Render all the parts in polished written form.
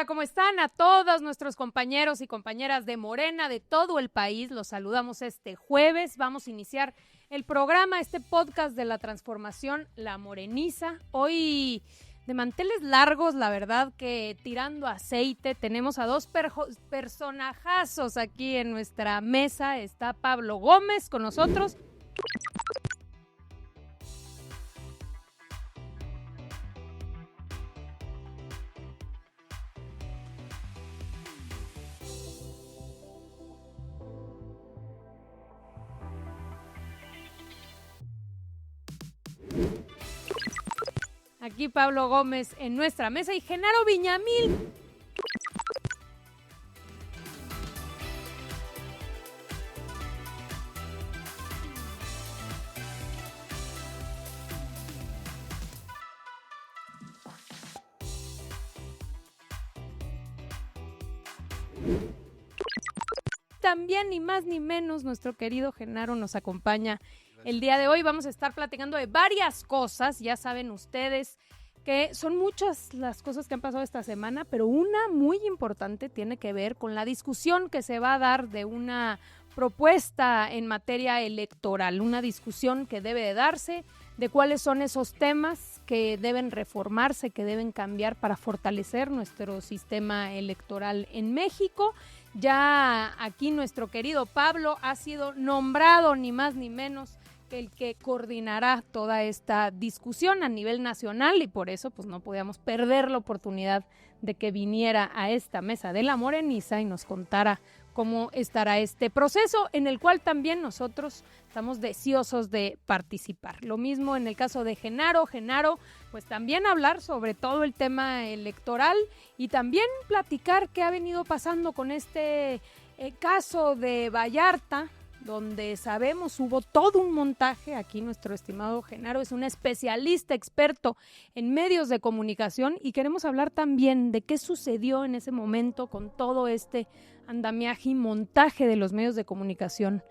Hola, ¿cómo están? A todos nuestros compañeros y compañeras de Morena, de todo el país, los saludamos este jueves. Vamos a iniciar el programa, este podcast de la transformación, La Moreniza. Hoy de manteles largos, la verdad que tirando aceite. Tenemos a dos personajazos aquí en nuestra mesa. Está Pablo Gómez con nosotros. Aquí Pablo Gómez en nuestra mesa y Genaro Viñamil. También, ni más ni menos, nuestro querido Genaro nos acompaña el día de hoy. Vamos a estar platicando de varias cosas. Ya saben ustedes que son muchas las cosas que han pasado esta semana, pero una muy importante tiene que ver con la discusión que se va a dar de una propuesta en materia electoral, una discusión que debe de darse de cuáles son esos temas que deben reformarse, que deben cambiar para fortalecer nuestro sistema electoral en México. Ya aquí nuestro querido Pablo ha sido nombrado ni más ni menos que el que coordinará toda esta discusión a nivel nacional y por eso pues no podíamos perder la oportunidad de que viniera a esta mesa de la Moreniza y nos contara cómo estará este proceso en el cual también nosotros estamos deseosos de participar. Lo mismo en el caso de Genaro. Genaro, pues también hablar sobre todo el tema electoral y también platicar qué ha venido pasando con este caso de Vallarta, donde sabemos hubo todo un montaje. Aquí nuestro estimado Genaro es un especialista, experto en medios de comunicación y queremos hablar también de qué sucedió en ese momento con todo este andamiaje y montaje de los medios de comunicación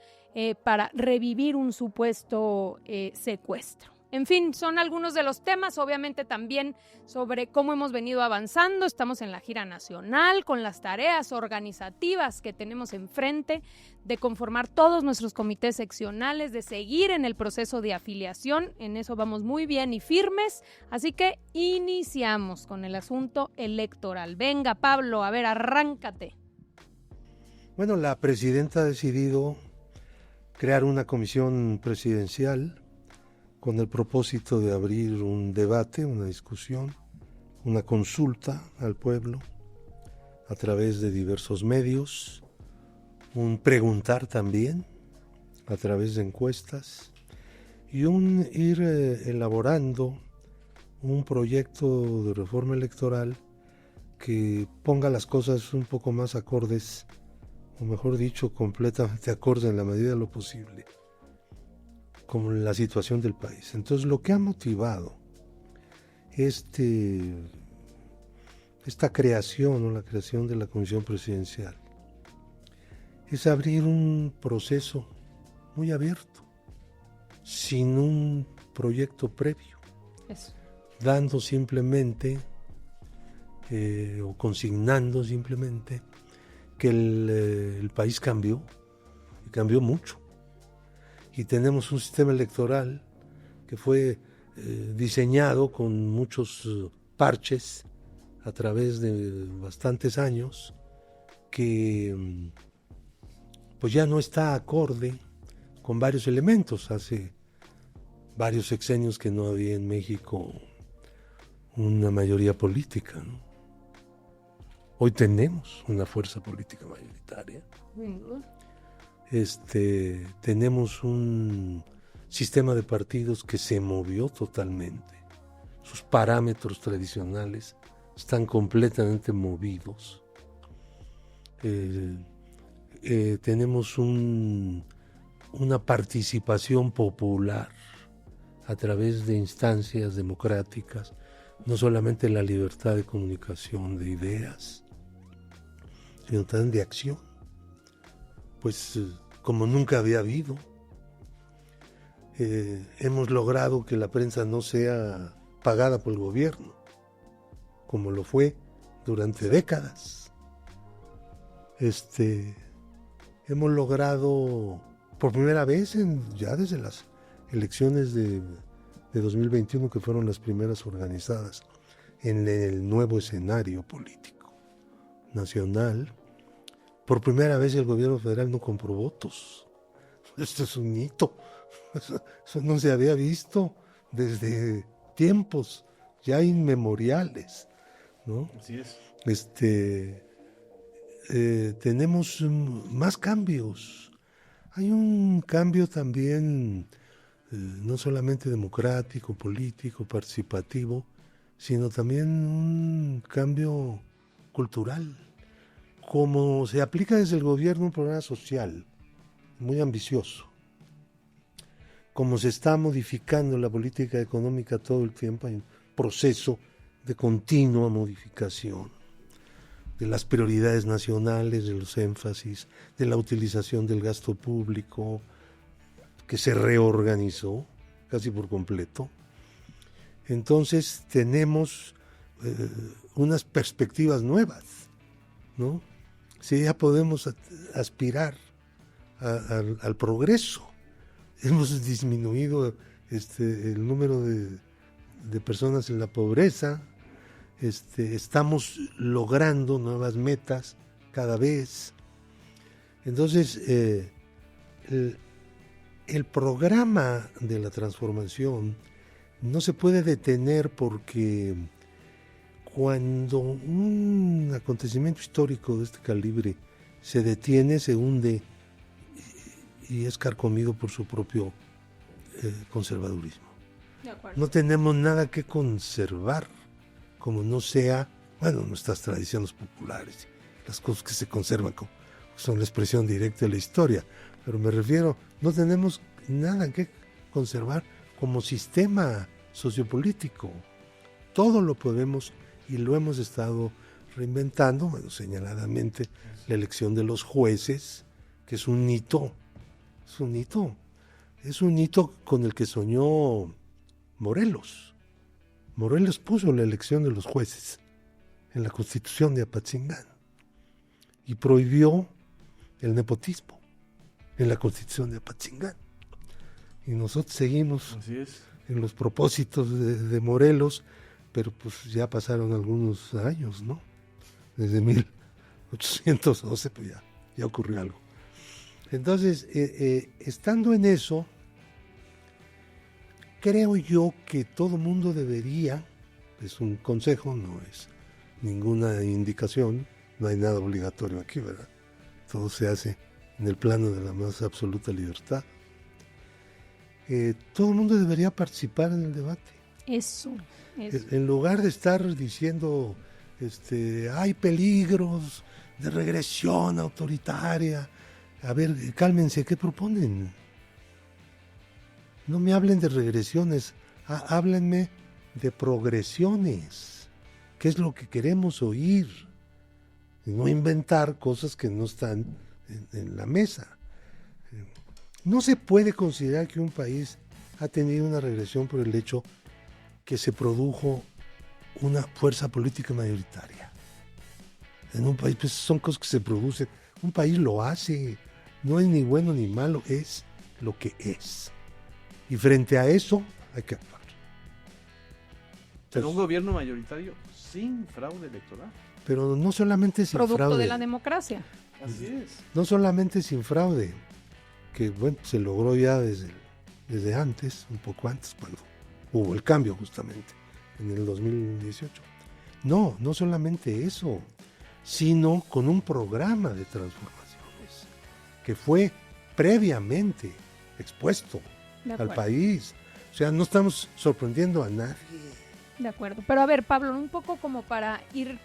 para revivir un supuesto secuestro. En fin, son algunos de los temas, obviamente también sobre cómo hemos venido avanzando. Estamos en la gira nacional con las tareas organizativas que tenemos enfrente, de conformar todos nuestros comités seccionales, de seguir en el proceso de afiliación. En eso vamos muy bien y firmes, así que iniciamos con el asunto electoral. Venga, Pablo, a ver, arráncate. Bueno, la presidenta ha decidido crear una comisión presidencial con el propósito de abrir un debate, una discusión, una consulta al pueblo a través de diversos medios, un preguntar también a través de encuestas y un ir elaborando un proyecto de reforma electoral que ponga las cosas un poco más acordes, o mejor dicho, completamente acordes en la medida de lo posible con la situación del país. Entonces, lo que ha motivado esta creación o la creación de la Comisión Presidencial es abrir un proceso muy abierto, sin un proyecto previo, dando simplemente o consignando simplemente que el país cambió, y cambió mucho. Y tenemos un sistema electoral que fue diseñado con muchos parches a través de bastantes años, que pues ya no está acorde con varios elementos. Hace varios sexenios que no había en México una mayoría política, ¿no? Hoy tenemos una fuerza política mayoritaria. Tenemos un sistema de partidos que se movió totalmente. Sus parámetros tradicionales están completamente movidos. Tenemos una participación popular a través de instancias democráticas, no solamente la libertad de comunicación de ideas, sino también de acción, pues como nunca había habido. Hemos logrado que la prensa no sea pagada por el gobierno, como lo fue durante décadas. Hemos logrado por primera vez, ya desde las elecciones de 2021, que fueron las primeras organizadas en el nuevo escenario político nacional, por primera vez el gobierno federal no compró votos. Esto es un hito. Eso no se había visto desde tiempos ya inmemoriales, ¿no? Así es. Tenemos más cambios. Hay un cambio también, no solamente democrático, político, participativo, sino también un cambio cultural. Como se aplica desde el gobierno un programa social muy ambicioso, como se está modificando la política económica todo el tiempo, hay un proceso de continua modificación de las prioridades nacionales, de los énfasis, de la utilización del gasto público, que se reorganizó casi por completo. Entonces tenemos unas perspectivas nuevas, ¿no? Sí, ya podemos aspirar al progreso. Hemos disminuido el número de personas en la pobreza. Estamos logrando nuevas metas cada vez. Entonces, el programa de la transformación no se puede detener, porque cuando un acontecimiento histórico de este calibre se detiene, se hunde y es carcomido por su propio conservadurismo. No tenemos nada que conservar, como no sea, nuestras tradiciones populares, las cosas que se conservan son la expresión directa de la historia, pero me refiero, no tenemos nada que conservar como sistema sociopolítico. Todo lo podemos y lo hemos estado reinventando, señaladamente la elección de los jueces, que es un hito, es un hito con el que soñó Morelos. Morelos puso la elección de los jueces en la Constitución de Apatzingán y prohibió el nepotismo en la Constitución de Apatzingán. Y nosotros seguimos en los propósitos de Morelos, pero pues ya pasaron algunos años, ¿no? Desde 1812 pues ya ocurrió algo. Entonces, estando en eso, creo yo que todo mundo debería, es un consejo, no es ninguna indicación, no hay nada obligatorio aquí, ¿verdad? Todo se hace en el plano de la más absoluta libertad. Todo el mundo debería participar en el debate. Eso. En lugar de estar diciendo, hay peligros de regresión autoritaria. A ver, cálmense, ¿qué proponen? No me hablen de regresiones, háblenme de progresiones. ¿Qué es lo que queremos oír? Y no inventar cosas que no están en la mesa. No se puede considerar que un país ha tenido una regresión por el hecho que se produjo una fuerza política mayoritaria. En un país, pues son cosas que se producen. Un país lo hace, no es ni bueno ni malo, es lo que es. Y frente a eso hay que actuar. Pero un gobierno mayoritario sin fraude electoral. Pero no solamente sin producto fraude. De la democracia. Así es. No solamente sin fraude, que se logró ya desde antes, un poco antes, cuando hubo el cambio justamente, en el 2018. No solamente eso, sino con un programa de transformaciones que fue previamente expuesto al país. O sea, no estamos sorprendiendo a nadie. De acuerdo. Pero a ver, Pablo, un poco como para ir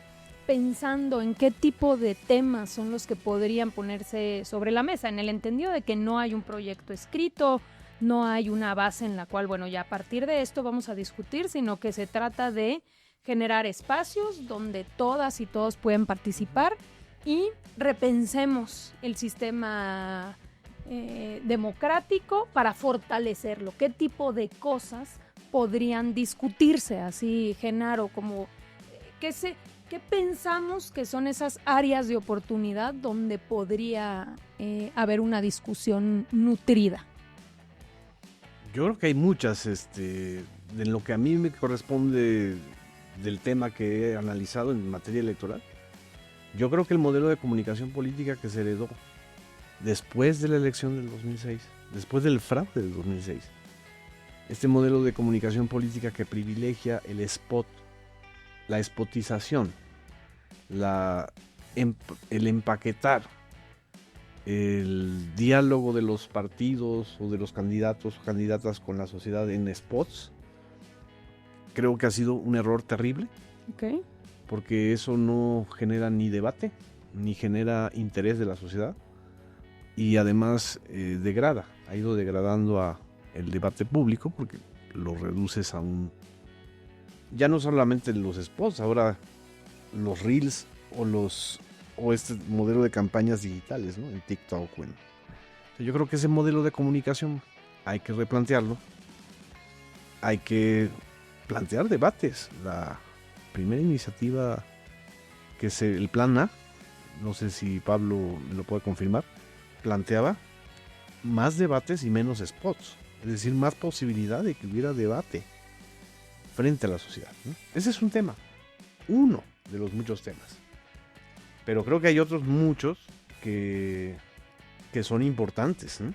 pensando en qué tipo de temas son los que podrían ponerse sobre la mesa, en el entendido de que no hay un proyecto escrito, no hay una base en la cual, ya a partir de esto vamos a discutir, sino que se trata de generar espacios donde todas y todos pueden participar y repensemos el sistema democrático para fortalecerlo. ¿Qué tipo de cosas podrían discutirse así, Genaro? Como ¿qué pensamos que son esas áreas de oportunidad donde podría haber una discusión nutrida? Yo creo que hay muchas, en lo que a mí me corresponde del tema que he analizado en materia electoral. Yo creo que el modelo de comunicación política que se heredó después de la elección del 2006, después del fraude del 2006, este modelo de comunicación política que privilegia el spot, la spotización, el empaquetar, el diálogo de los partidos o de los candidatos o candidatas con la sociedad en spots, creo que ha sido un error terrible. Okay. Porque eso no genera ni debate, ni genera interés de la sociedad, y además ha ido degradando el debate público, porque lo reduces a ya no solamente los spots, ahora los reels o este modelo de campañas digitales, ¿no? En TikTok. Yo creo que ese modelo de comunicación hay que replantearlo, hay que plantear debates. La primera iniciativa, que es el Plan A, no sé si Pablo me lo puede confirmar, planteaba más debates y menos spots, es decir, más posibilidad de que hubiera debate frente a la sociedad, ¿no? Ese es un tema, uno de los muchos temas, pero creo que hay otros muchos que son importantes, ¿no?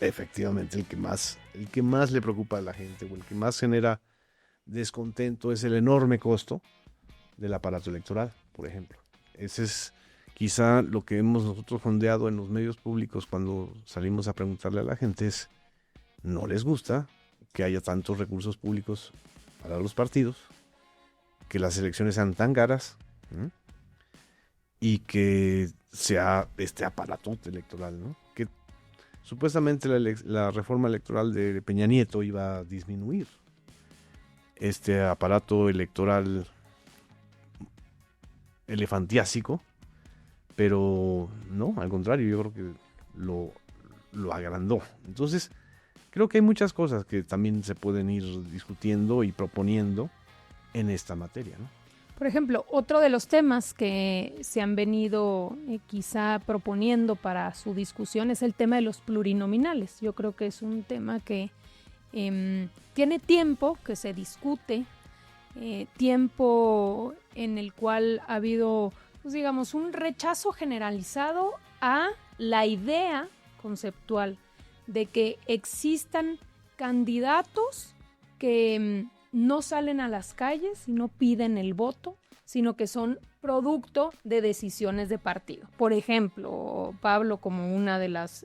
Efectivamente, el que más le preocupa a la gente, o el que más genera descontento, es el enorme costo del aparato electoral, por ejemplo. Ese es quizá lo que hemos nosotros fondeado en los medios públicos cuando salimos a preguntarle a la gente, es: no les gusta que haya tantos recursos públicos para los partidos, que las elecciones sean tan caras, ¿sí? Y que sea este aparato electoral, ¿no? Que supuestamente la reforma electoral de Peña Nieto iba a disminuir este aparato electoral elefantiásico, pero no, al contrario, yo creo que lo agrandó. Entonces, creo que hay muchas cosas que también se pueden ir discutiendo y proponiendo en esta materia, ¿no? Por ejemplo, otro de los temas que se han venido quizá proponiendo para su discusión es el tema de los plurinominales. Yo creo que es un tema que tiene tiempo que se discute, tiempo en el cual ha habido, pues digamos, un rechazo generalizado a la idea conceptual de que existan candidatos que no salen a las calles y no piden el voto, sino que son producto de decisiones de partido. Por ejemplo, Pablo, como una de las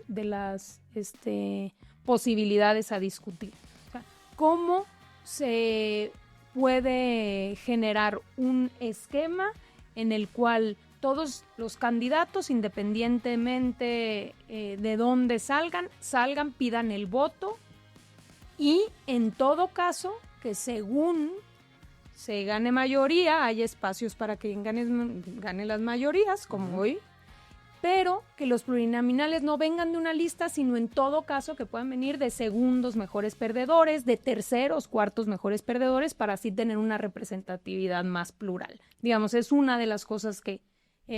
posibilidades a discutir. O sea, ¿cómo se puede generar un esquema en el cual todos los candidatos, independientemente de dónde salgan, pidan el voto, y en todo caso que según se gane mayoría, hay espacios para que gane las mayorías, como hoy, pero que los plurinominales no vengan de una lista, sino en todo caso que puedan venir de segundos mejores perdedores, de terceros, cuartos mejores perdedores, para así tener una representatividad más plural. Digamos, es una de las cosas que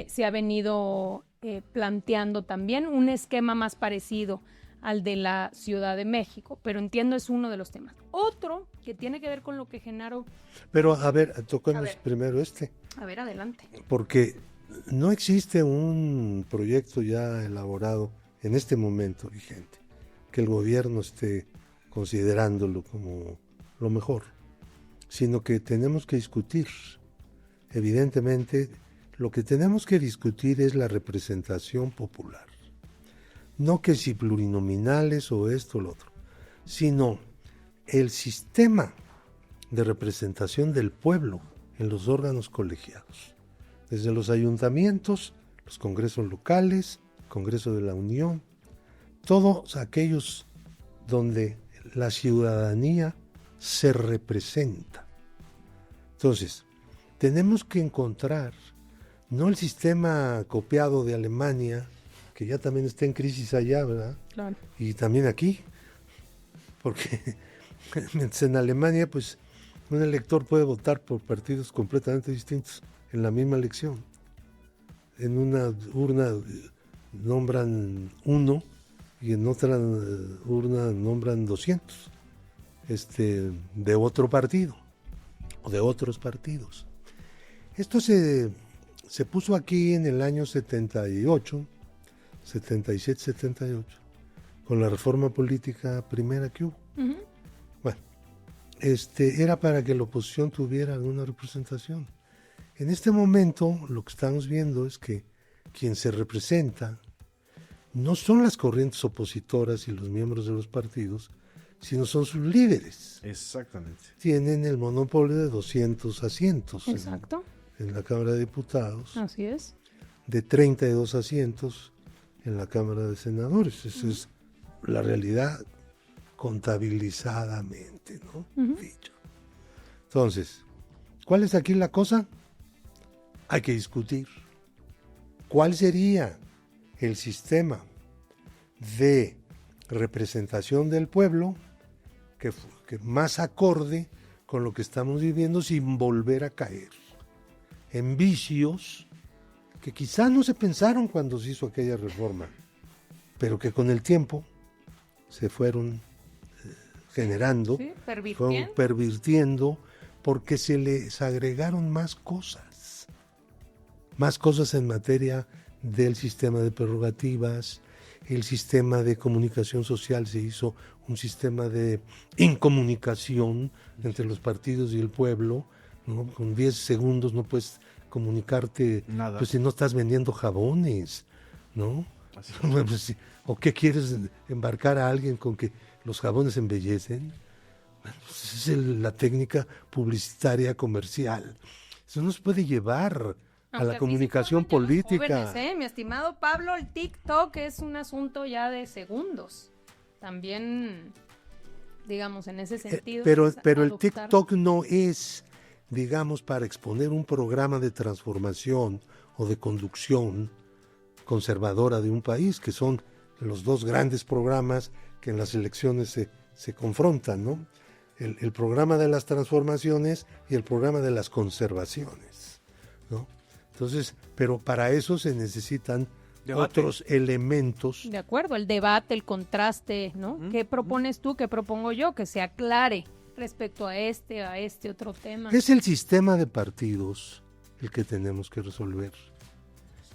se ha venido planteando también, un esquema más parecido al de la Ciudad de México, pero entiendo es uno de los temas. Otro que tiene que ver con lo que Genaro... Pero a ver, toquemos primero este. A ver, adelante. Porque no existe un proyecto ya elaborado en este momento vigente, que el gobierno esté considerándolo como lo mejor, sino que tenemos que discutir. Evidentemente, lo que tenemos que discutir es la representación popular. No que si plurinominales o esto o lo otro, sino el sistema de representación del pueblo en los órganos colegiados, desde los ayuntamientos, los congresos locales, Congreso de la Unión, todos aquellos donde la ciudadanía se representa. Entonces, tenemos que encontrar no el sistema copiado de Alemania, que ya también está en crisis allá, ¿verdad? Claro. Y también aquí, porque en Alemania pues Un elector puede votar por partidos completamente distintos en la misma elección. En una urna nombran uno y en otra urna nombran 200 de otro partido o de otros partidos. Esto se puso aquí en el año 78, 77, 78, con la reforma política primera que hubo. Uh-huh. Bueno, era para que la oposición tuviera alguna representación. En este momento lo que estamos viendo es que quien se representa no son las corrientes opositoras y los miembros de los partidos, sino son sus líderes. Exactamente. Tienen el monopolio de 200 asientos Exacto. en la Cámara de Diputados, Así es. de 32 asientos en la Cámara de Senadores. Esa es la realidad contabilizadamente, ¿no? Dicho. Entonces, ¿cuál es aquí la cosa? Hay que discutir cuál sería el sistema de representación del pueblo que más acorde con lo que estamos viviendo sin volver a caer en vicios que quizá no se pensaron cuando se hizo aquella reforma, pero que con el tiempo se fueron generando, Sí, fueron pervirtiendo, porque se les agregaron más cosas en materia del sistema de prerrogativas. El sistema de comunicación social se hizo un sistema de incomunicación entre los partidos y el pueblo, ¿no? Con 10 segundos no puedes comunicarte, Nada. pues si no estás vendiendo jabones, ¿no? Así Pues, ¿o qué quieres embarcar a alguien con que los jabones embellecen? Bueno, pues es la técnica publicitaria comercial. Eso no se puede llevar a la comunicación política. Jóvenes, mi estimado Pablo, el TikTok es un asunto ya de segundos. También, digamos, en ese sentido. Pero el adoptar. TikTok no es, digamos, para exponer un programa de transformación o de conducción conservadora de un país, que son los dos grandes programas que en las elecciones se confrontan, ¿no? El programa de las transformaciones y el programa de las conservaciones, ¿no? Entonces, pero para eso se necesitan otros elementos. De acuerdo, el debate, el contraste, ¿no? ¿Qué propones tú? ¿Qué propongo yo? Que se aclare respecto a este otro tema. Es el sistema de partidos el que tenemos que resolver.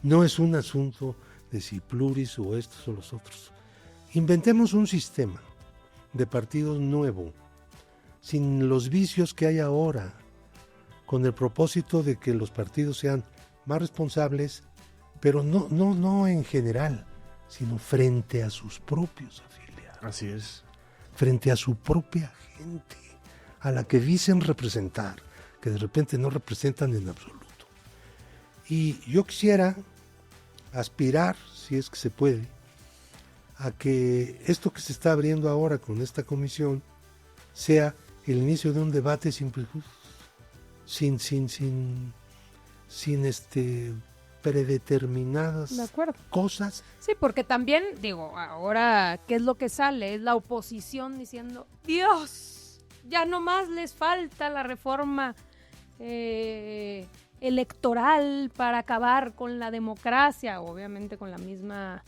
No es un asunto de si pluris o estos o los otros. Inventemos un sistema de partidos nuevo, sin los vicios que hay ahora, con el propósito de que los partidos sean más responsables, pero no en general, sino frente a sus propios afiliados. Así es. Frente a su propia gente, a la que dicen representar, que de repente no representan en absoluto. Y yo quisiera aspirar, si es que se puede, a que esto que se está abriendo ahora con esta comisión sea el inicio de un debate sin prejuicios, sin predeterminadas cosas. Sí, porque también, digo, ahora, ¿qué es lo que sale? Es la oposición diciendo, Dios, ya nomás les falta la reforma electoral para acabar con la democracia, obviamente con la misma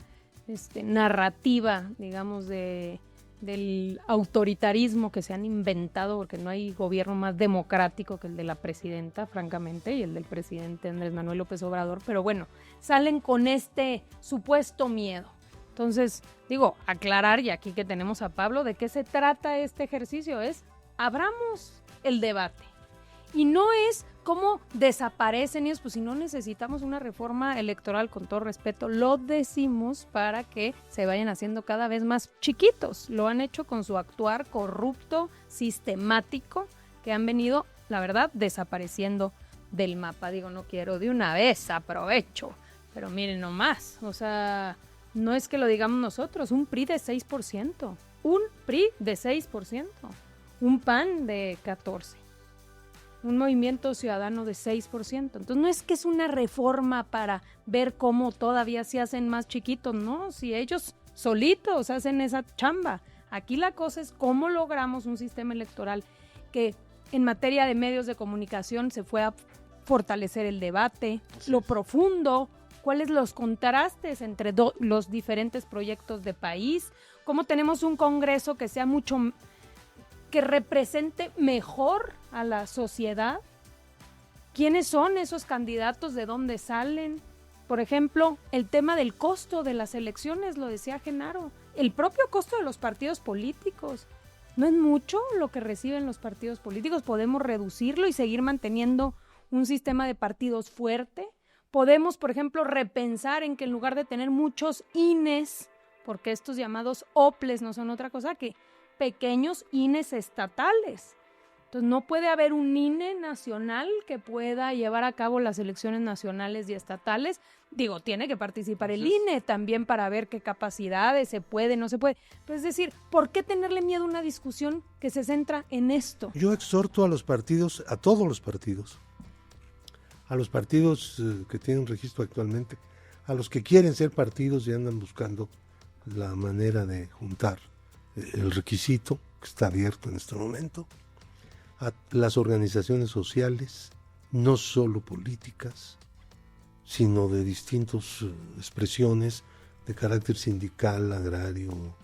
narrativa, digamos, del autoritarismo que se han inventado, porque no hay gobierno más democrático que el de la presidenta, francamente, y el del presidente Andrés Manuel López Obrador, pero bueno, salen con este supuesto miedo. Entonces, digo, aclarar, y aquí que tenemos a Pablo, ¿de qué se trata este ejercicio? Es, abramos el debate. Y no es cómo desaparecen ellos, pues si no necesitamos una reforma electoral, con todo respeto, lo decimos para que se vayan haciendo cada vez más chiquitos. Lo han hecho con su actuar corrupto, sistemático, que han venido, la verdad, desapareciendo del mapa. Digo, no quiero de una vez, aprovecho, pero miren nomás, o sea, no es que lo digamos nosotros, un PRI de 6%, un PRI de 6%, un PAN de 14%. Un movimiento ciudadano de 6%. Entonces no es que es una reforma para ver cómo todavía se hacen más chiquitos, no, si ellos solitos hacen esa chamba. Aquí la cosa es cómo logramos un sistema electoral que en materia de medios de comunicación se fue a fortalecer el debate, lo profundo, cuáles los contrastes entre los diferentes proyectos de país, cómo tenemos un Congreso que sea que represente mejor a la sociedad, quiénes son esos candidatos, de dónde salen. Por ejemplo, el tema del costo de las elecciones, lo decía Genaro, el propio costo de los partidos políticos. No es mucho lo que reciben los partidos políticos, podemos reducirlo y seguir manteniendo un sistema de partidos fuerte. Podemos, por ejemplo, repensar en que en lugar de tener muchos INES, porque estos llamados OPLES no son otra cosa que pequeños INES estatales. Entonces no puede haber un INE nacional que pueda llevar a cabo las elecciones nacionales y estatales. Digo, tiene que participar el INE también para ver qué capacidades se puede, no se puede. Pero es decir, ¿por qué tenerle miedo a una discusión que se centra en esto? Yo exhorto a los partidos, a todos los partidos, a los partidos que tienen registro actualmente, a los que quieren ser partidos y andan buscando la manera de juntar el requisito, que está abierto en este momento, a las organizaciones sociales, no solo políticas, sino de distintas expresiones de carácter sindical, agrario,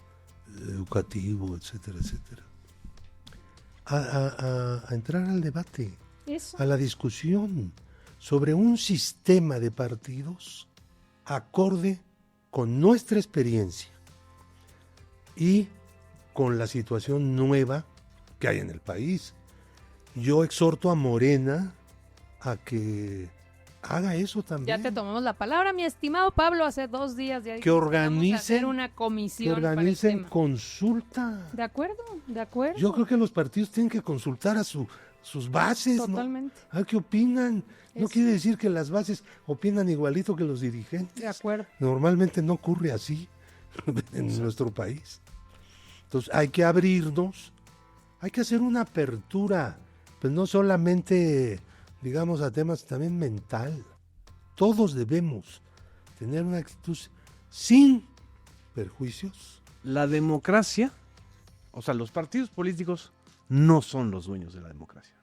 educativo, etcétera, etcétera. A entrar al debate, a la discusión sobre un sistema de partidos acorde con nuestra experiencia y con la situación nueva que hay en el país. Yo exhorto a Morena a que haga eso también. Ya te tomamos la palabra, mi estimado Pablo, hace 2 días ya que organicen, hacer una comisión, que organicen consulta. De acuerdo, de acuerdo. Yo creo que los partidos tienen que consultar a sus bases. Totalmente. ¿No? ¿A qué opinan? No quiere decir que las bases opinan igualito que los dirigentes. De acuerdo. Normalmente no ocurre así en nuestro país. Entonces hay que abrirnos, hay que hacer una apertura, pues no solamente, digamos, a temas también mental. Todos debemos tener una actitud sin perjuicios. La democracia, o sea, los partidos políticos no son los dueños de la democracia.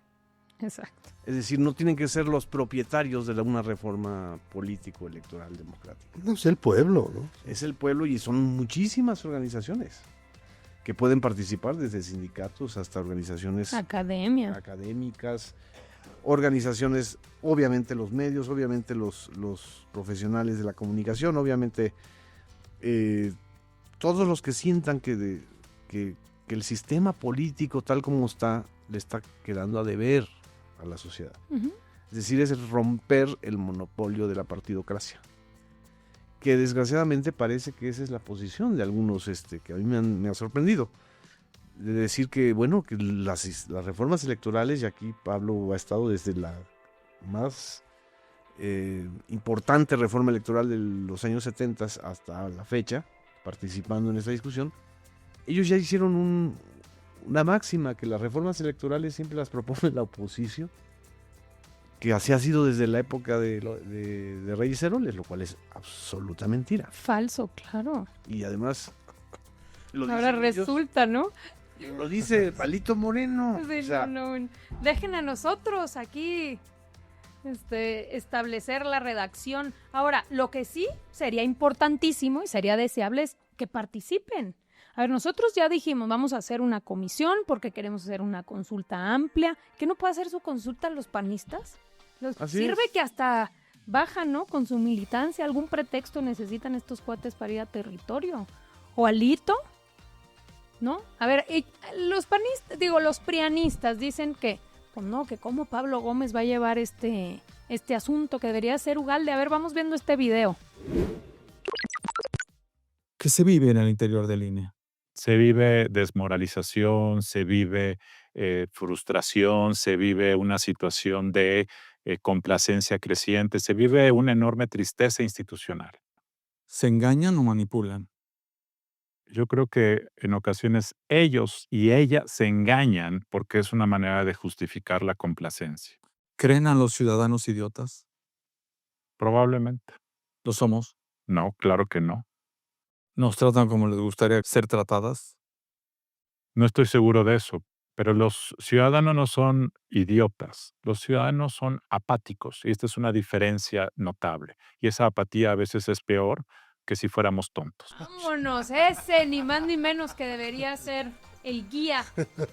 Exacto. Es decir, no tienen que ser los propietarios de una reforma político-electoral democrática. No es el pueblo, ¿no? Es el pueblo y son muchísimas organizaciones que pueden participar, desde sindicatos hasta organizaciones académicas, organizaciones, obviamente los medios, obviamente los profesionales de la comunicación, obviamente todos los que sientan que el sistema político tal como está le está quedando a deber a la sociedad. Uh-huh. Es decir, es romper el monopolio de la partidocracia, que desgraciadamente parece que esa es la posición de algunos que a mí me ha sorprendido, de decir que, bueno, que las reformas electorales, y aquí Pablo ha estado desde la más importante reforma electoral de los años 70 hasta la fecha, participando en esta discusión, ellos ya hicieron una máxima, que las reformas electorales siempre las propone la oposición, que así ha sido desde la época de Reyes Heroles, lo cual es absoluta mentira. Falso, claro. Y además ahora resulta, ¿no? Lo dice Palito Moreno. Sí, o sea, no. Dejen a nosotros aquí establecer la redacción. Ahora, lo que sí sería importantísimo y sería deseable es que participen. A ver, nosotros ya dijimos, vamos a hacer una comisión porque queremos hacer una consulta amplia. ¿Qué no puede hacer su consulta los panistas? Sirve que hasta bajan, ¿no? Con su militancia, algún pretexto necesitan estos cuates para ir a territorio. O Alito, ¿no? A ver, los panistas, los prianistas dicen que, pues no, que cómo Pablo Gómez va a llevar este asunto, que debería ser Ugalde. A ver, vamos viendo este video. ¿Qué se vive en el interior del INE? Se vive desmoralización, se vive frustración, se vive una situación de complacencia creciente, se vive una enorme tristeza institucional. ¿Se engañan o manipulan? Yo creo que en ocasiones ellos y ella se engañan porque es una manera de justificar la complacencia. ¿Creen a los ciudadanos idiotas? Probablemente. ¿Lo somos? No, claro que no. ¿Nos tratan como les gustaría ser tratadas? No estoy seguro de eso, Pero los ciudadanos no son idiotas, los ciudadanos son apáticos y esta es una diferencia notable. Y esa apatía a veces es peor que si fuéramos tontos. Vámonos, ese ni más ni menos que debería ser el guía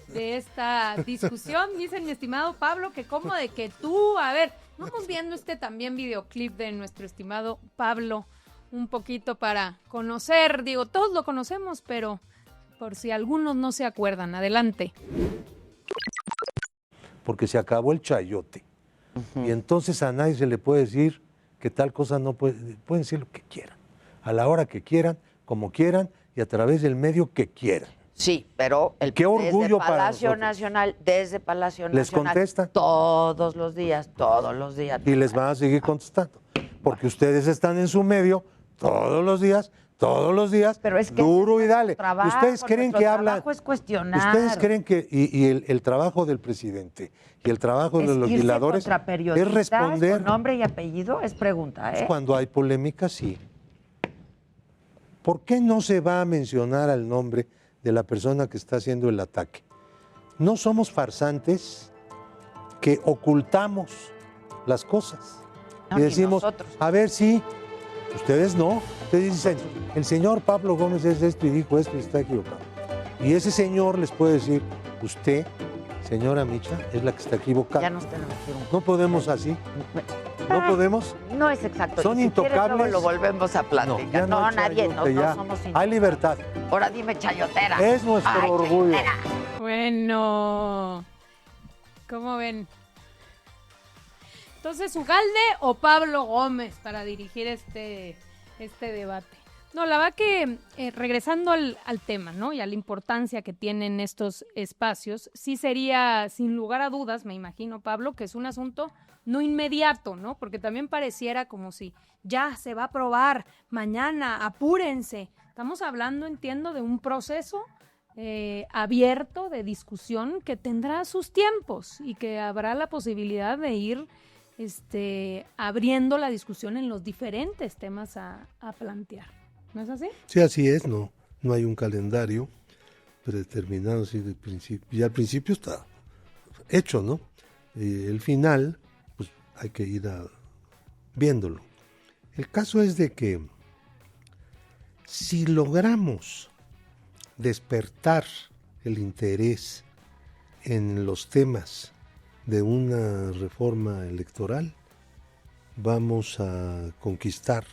de esta discusión. Dice mi estimado Pablo que como de que tú, a ver, vamos viendo también videoclip de nuestro estimado Pablo un poquito para conocer, digo, todos lo conocemos, pero por si algunos no se acuerdan, adelante. Porque se acabó el chayote. Y entonces a nadie se le puede decir que tal cosa no pueden decir lo que quieran, a la hora que quieran, como quieran y a través del medio que quieran. Sí, pero Qué orgullo desde Palacio para Nacional, desde Palacio Nacional. ¿Les contestan? Todos los días. Y les van a seguir contestando. Porque ustedes están en su medio todos los días, pero es que duro y dale. Trabajo, Ustedes creen que hablan. Trabajo es cuestionar. Ustedes creen que el trabajo del presidente y el trabajo de los legisladores es responder. Con nombre y apellido es pregunta, ¿eh? Cuando hay polémica, sí. ¿Por qué no se va a mencionar al nombre de la persona que está haciendo el ataque? No somos farsantes que ocultamos las cosas. No, y decimos, nosotros. a ver si, ustedes no. Ustedes dicen, el señor Pablo Gómez es esto y dijo esto y está equivocado. Y ese señor les puede decir, usted, señora Micha, es la que está equivocada. Ya nos tenemos que ir un No podemos así. ¿No podemos? No es exacto. Son Y si quieres, intocables. luego lo volvemos a platicar. ya No, hay nadie, chayote, no ya. somos Hay libertad. Ahora dime chayotera. Es nuestro Ay, orgullo. chayotera. Bueno, ¿cómo ven? Entonces, ¿Ugalde o Pablo Gómez para dirigir este debate? No, la verdad que regresando al tema, ¿no? Y a la importancia que tienen estos espacios, sí sería, sin lugar a dudas, me imagino, Pablo, que es un asunto no inmediato, ¿no? Porque también pareciera como si ya se va a aprobar mañana, apúrense. Estamos hablando, entiendo, de un proceso abierto de discusión que tendrá sus tiempos y que habrá la posibilidad de ir abriendo la discusión en los diferentes temas a plantear. ¿No es así? Sí, así es, no hay un calendario predeterminado así de principio. Y al principio está hecho, ¿no? El final, pues hay que ir viéndolo. El caso es de que si logramos despertar el interés en los temas de una reforma electoral, vamos a conquistar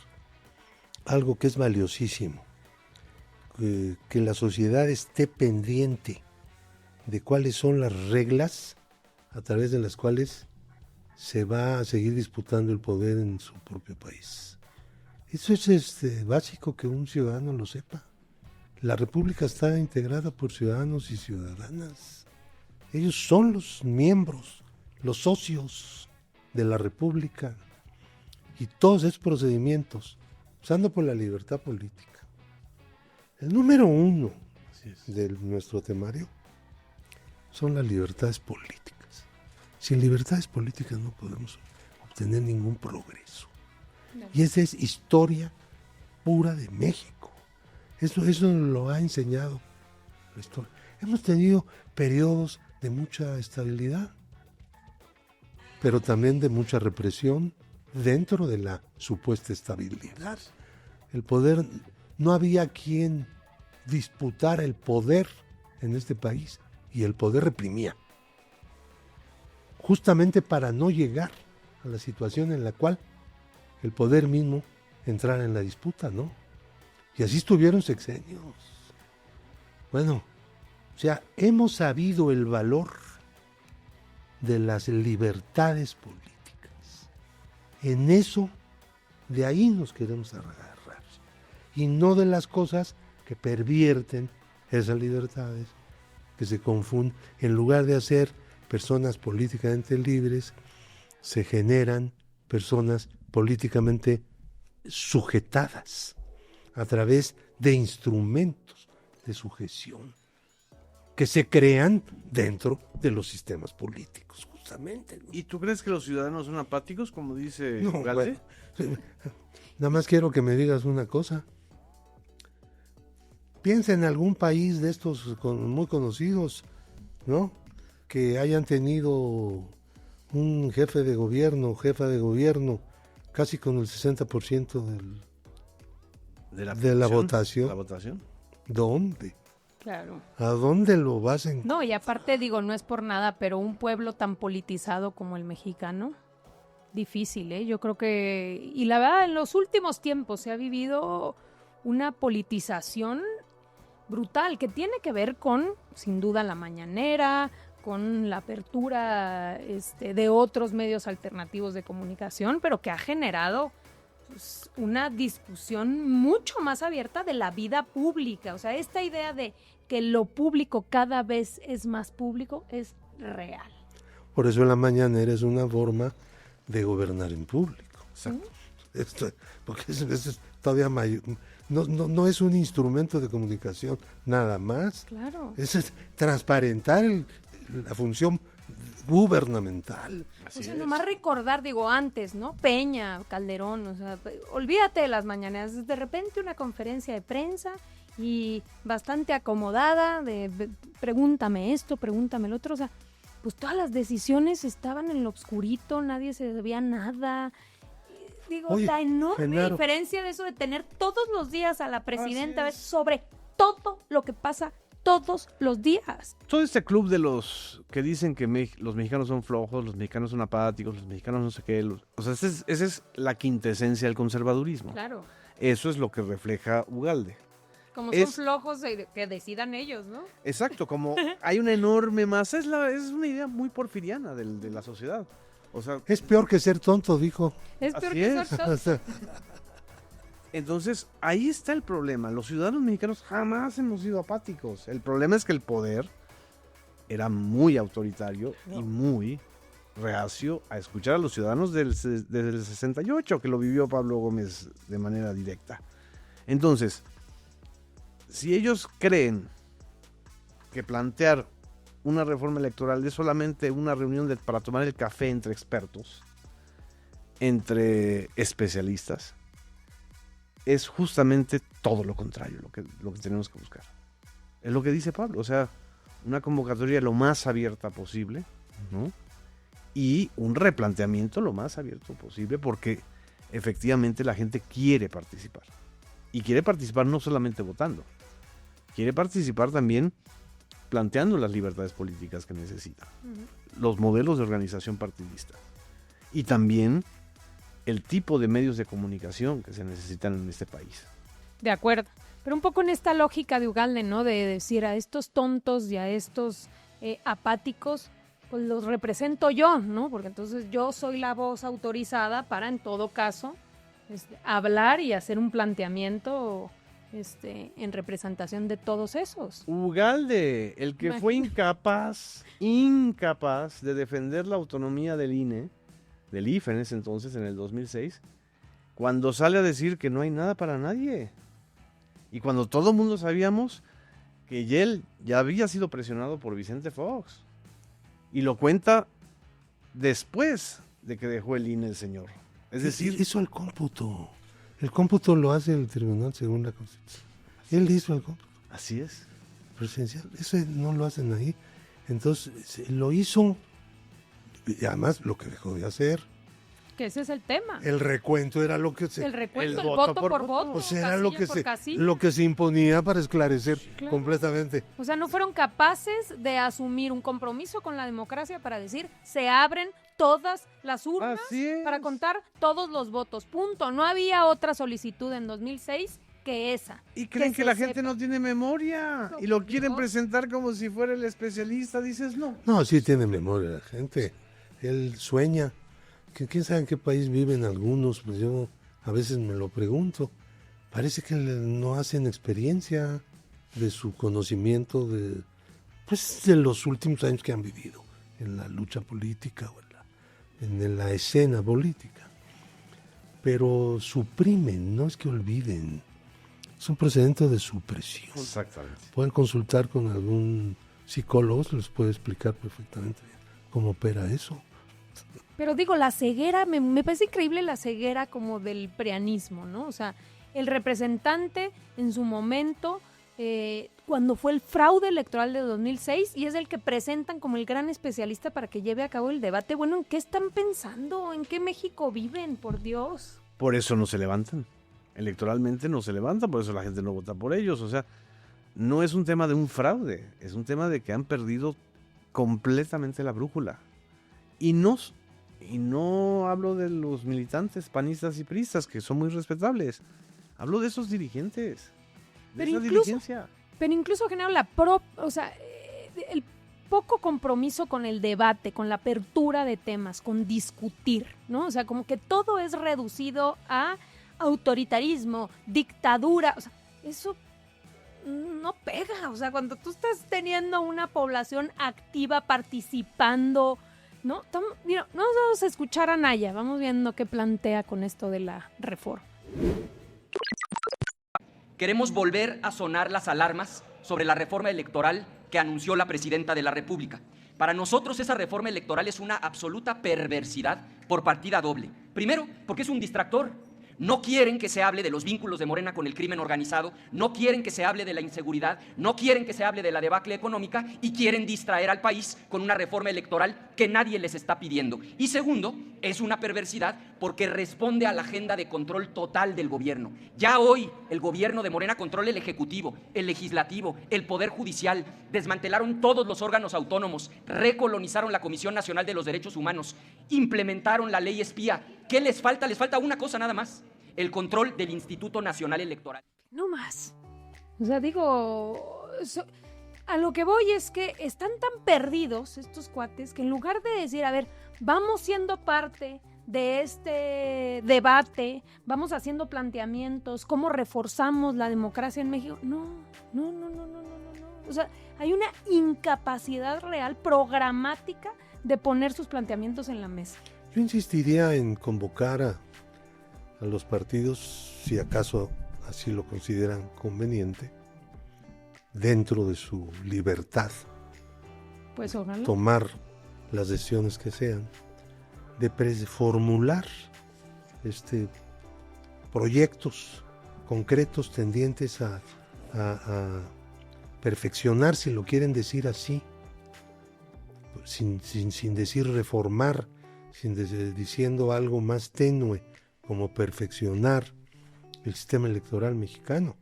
algo que es valiosísimo, que la sociedad esté pendiente de cuáles son las reglas a través de las cuales se va a seguir disputando el poder en su propio país. Eso es básico que un ciudadano lo sepa. La República está integrada por ciudadanos y ciudadanas. Ellos son los miembros, los socios de la República. Y todos esos procedimientos, usando por la libertad política. El número 1 de nuestro temario son las libertades políticas. Sin libertades políticas no podemos obtener ningún progreso. No. Y esa es historia pura de México. Eso lo ha enseñado la historia. Hemos tenido periodos de mucha estabilidad, pero también de mucha represión dentro de la supuesta estabilidad. El poder, no había quien disputara el poder en este país y el poder reprimía. Justamente para no llegar a la situación en la cual el poder mismo entrara en la disputa, ¿no? Y así estuvieron sexenios. Bueno, o sea, hemos sabido el valor de las libertades políticas. En eso, de ahí nos queremos agarrar. Y no de las cosas que pervierten esas libertades, que se confunden. En lugar de hacer personas políticamente libres, se generan personas políticamente sujetadas a través de instrumentos de sujeción que se crean dentro de los sistemas políticos, justamente, ¿no? ¿Y tú crees que los ciudadanos son apáticos, como dice Ugalde? Bueno, nada más quiero que me digas una cosa. Piensa en algún país de estos muy conocidos, ¿no? que hayan tenido un jefe de gobierno, jefa de gobierno, casi con el 60% de la votación. ¿La votación? ¿Dónde? Claro. ¿A dónde lo vas a encontrar? No, y aparte digo, no es por nada, pero un pueblo tan politizado como el mexicano, difícil, ¿eh? Yo creo que, y la verdad, en los últimos tiempos se ha vivido una politización brutal que tiene que ver con, sin duda, la mañanera, con la apertura de otros medios alternativos de comunicación, pero que ha generado pues, una discusión mucho más abierta de la vida pública. O sea, esta idea de que lo público cada vez es más público es real. Por eso la mañanera es una forma de gobernar en público. Exacto. Porque es todavía mayor. No es un instrumento de comunicación nada más. Claro. Es transparentar la función gubernamental. Así O sea, es. nomás recordar, digo, antes, ¿no? Peña, Calderón, o sea, olvídate de las mañaneras. De repente una conferencia de prensa y bastante acomodada de pregúntame esto, pregúntame lo otro. O sea, pues todas las decisiones estaban en lo oscurito, nadie se debía nada. Digo, Oye, la enorme Genaro. diferencia de eso de tener todos los días a la presidenta Así es. sobre todo lo que pasa todos los días. Todo este club de los que dicen que los mexicanos son flojos, los mexicanos son apáticos, los mexicanos no sé qué. O sea, esa es la quintesencia del conservadurismo. Claro. Eso es lo que refleja Ugalde. Como Es- son flojos, que decidan ellos, ¿no? Exacto, como hay una enorme masa, es una idea muy porfiriana de la sociedad. O sea, Es peor que ser tonto, dijo. Es peor Así que es. ser O sea, entonces ahí está el problema. Los ciudadanos mexicanos jamás hemos sido apáticos. El problema es que el poder era muy autoritario y muy reacio a escuchar a los ciudadanos desde el 68, que lo vivió Pablo Gómez de manera directa. Entonces, si ellos creen que plantear una reforma electoral es solamente una reunión para tomar el café entre expertos, entre especialistas, es justamente todo lo contrario lo que tenemos que buscar. Es lo que dice Pablo, o sea, una convocatoria lo más abierta posible, ¿no? Y un replanteamiento lo más abierto posible, porque efectivamente la gente quiere participar. Y quiere participar no solamente votando, quiere participar también planteando las libertades políticas que necesita, los modelos de organización partidista y también el tipo de medios de comunicación que se necesitan en este país. De acuerdo. Pero un poco en esta lógica de Ugalde, ¿no? De decir a estos tontos y a estos apáticos, pues los represento yo, ¿no? Porque entonces yo soy la voz autorizada para, en todo caso, hablar y hacer un planteamiento en representación de todos esos. Ugalde, el que fue incapaz de defender la autonomía del INE, del IFE en ese entonces, en el 2006, cuando sale a decir que no hay nada para nadie. Y cuando todo el mundo sabíamos que él ya había sido presionado por Vicente Fox. Y lo cuenta después de que dejó el INE el señor. Es decir, hizo el cómputo. El cómputo lo hace el tribunal según la Constitución. Él hizo el cómputo así es. presidencial. Eso no lo hacen ahí. Entonces, lo hizo. Y además, lo que dejó de hacer. Que ese es el tema. El recuento era lo que se... El recuento, el el voto voto por por voto. voto. O sea, era casilla por lo que se imponía para esclarecer Claro. completamente. O sea, no fueron capaces de asumir un compromiso con la democracia para decir, se abren todas las urnas Así es. para contar todos los votos. Punto. No había otra solicitud en 2006 que esa. Y creen que se la gente sepa. no tiene memoria. No, Y lo por quieren Dios. presentar como si fuera el especialista. Dices, no. No, sí tiene memoria la gente. Él sueña. ¿Quién sabe en qué país viven algunos? Pues yo a veces me lo pregunto. Parece que no hacen experiencia de su conocimiento de los últimos años que han vivido en la lucha política o en la escena política. Pero suprimen, no es que olviden. Es un procedimiento de supresión. Exactamente. Pueden consultar con algún psicólogo, se les puede explicar perfectamente cómo opera eso. Pero digo, la ceguera, me parece increíble la ceguera como del preanismo, ¿no? O sea, el representante en su momento cuando fue el fraude electoral de 2006 y es el que presentan como el gran especialista para que lleve a cabo el debate. Bueno, ¿en qué están pensando? ¿En qué México viven? Por Dios. Por eso no se levantan. Electoralmente no se levantan, por eso la gente no vota por ellos. O sea, no es un tema de un fraude, es un tema de que han perdido completamente la brújula. Y no hablo de los militantes panistas y priistas, que son muy respetables. Hablo de esos dirigentes, de esa dirigencia. Pero incluso, Genaro, el poco compromiso con el debate, con la apertura de temas, con discutir, ¿no? O sea, como que todo es reducido a autoritarismo, dictadura. O sea, eso no pega. O sea, cuando tú estás teniendo una población activa participando, ¿no? Mira, no vamos a escuchar a Naya, vamos viendo qué plantea con esto de la reforma. Queremos volver a sonar las alarmas sobre la reforma electoral que anunció la presidenta de la República. Para nosotros esa reforma electoral es una absoluta perversidad por partida doble. Primero, porque es un distractor. No quieren que se hable de los vínculos de Morena con el crimen organizado, no quieren que se hable de la inseguridad, no quieren que se hable de la debacle económica y quieren distraer al país con una reforma electoral que nadie les está pidiendo. Y segundo, es una perversidad porque responde a la agenda de control total del gobierno. Ya hoy el gobierno de Morena controla el Ejecutivo, el Legislativo, el Poder Judicial, desmantelaron todos los órganos autónomos, recolonizaron la Comisión Nacional de los Derechos Humanos, implementaron la ley espía. ¿Qué les falta? Les falta una cosa nada más: el control del Instituto Nacional Electoral. No más. O sea, digo, a lo que voy es que están tan perdidos estos cuates que en lugar de decir, a ver, vamos siendo parte de este debate, vamos haciendo planteamientos, cómo reforzamos la democracia en México. No. O sea, hay una incapacidad real, programática, de poner sus planteamientos en la mesa. Yo insistiría en convocar a los partidos, si acaso así lo consideran conveniente, dentro de su libertad, pues ojalá tomar las decisiones que sean, de formular proyectos concretos tendientes a perfeccionar, si lo quieren decir así, sin decir reformar, diciendo algo más tenue, como perfeccionar el sistema electoral mexicano.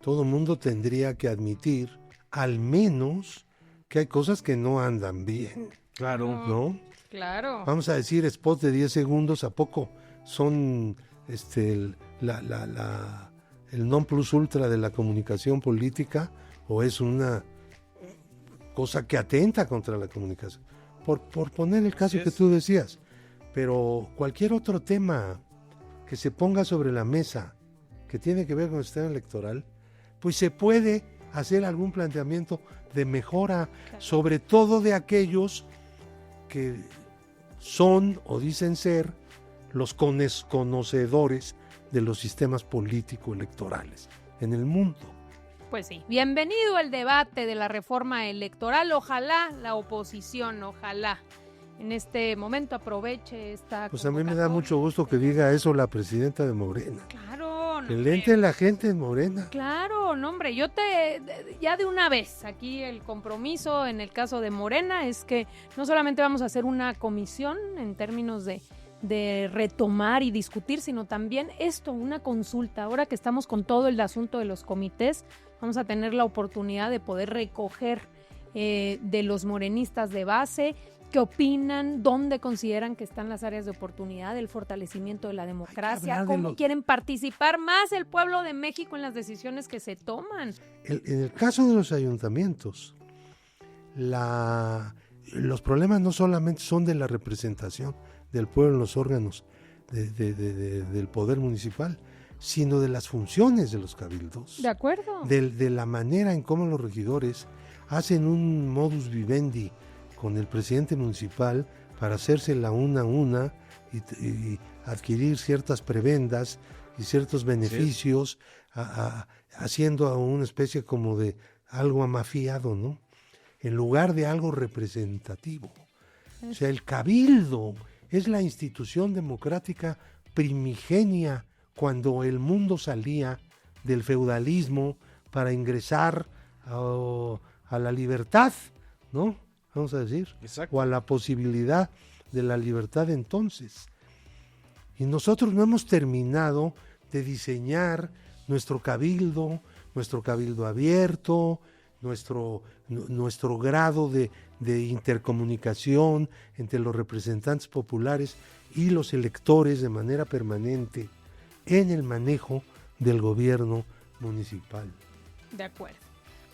Todo mundo tendría que admitir, al menos, que hay cosas que no andan bien. Claro. ¿No? Claro. Vamos a decir, spots de 10 segundos, ¿a poco son el non plus ultra de la comunicación política, o es una cosa que atenta contra la comunicación? Por poner el caso que tú decías, pero cualquier otro tema que se ponga sobre la mesa que tiene que ver con el sistema electoral, pues se puede hacer algún planteamiento de mejora, sobre todo de aquellos que son o dicen ser los conocedores de los sistemas político-electorales en el mundo. Pues sí, bienvenido al debate de la reforma electoral. Ojalá la oposición, ojalá en este momento aproveche esta Pues a mí me da mucho gusto que diga eso la presidenta de Morena. Claro, no, que le entre la gente en Morena. Claro, no, hombre, ya de una vez, aquí el compromiso en el caso de Morena es que no solamente vamos a hacer una comisión en términos de retomar y discutir, sino también una consulta. Ahora que estamos con todo el asunto de los comités, vamos a tener la oportunidad de poder recoger de los morenistas de base qué opinan, dónde consideran que están las áreas de oportunidad, el fortalecimiento de la democracia, cómo quieren participar más el pueblo de México en las decisiones que se toman. En el caso de los ayuntamientos, los problemas no solamente son de la representación del pueblo en los órganos del poder municipal, sino de las funciones de los cabildos. De acuerdo. De la manera en cómo los regidores hacen un modus vivendi con el presidente municipal para hacérsela una a una y adquirir ciertas prebendas y ciertos beneficios, haciendo una especie como de algo amafiado, ¿no? En lugar de algo representativo. O sea, el cabildo es la institución democrática primigenia cuando el mundo salía del feudalismo, para ingresar a la libertad, ¿no? Vamos a decir, Exacto. o a la posibilidad de la libertad entonces. Y nosotros no hemos terminado de diseñar nuestro cabildo abierto, nuestro grado de intercomunicación entre los representantes populares y los electores de manera permanente en el manejo del gobierno municipal. De acuerdo.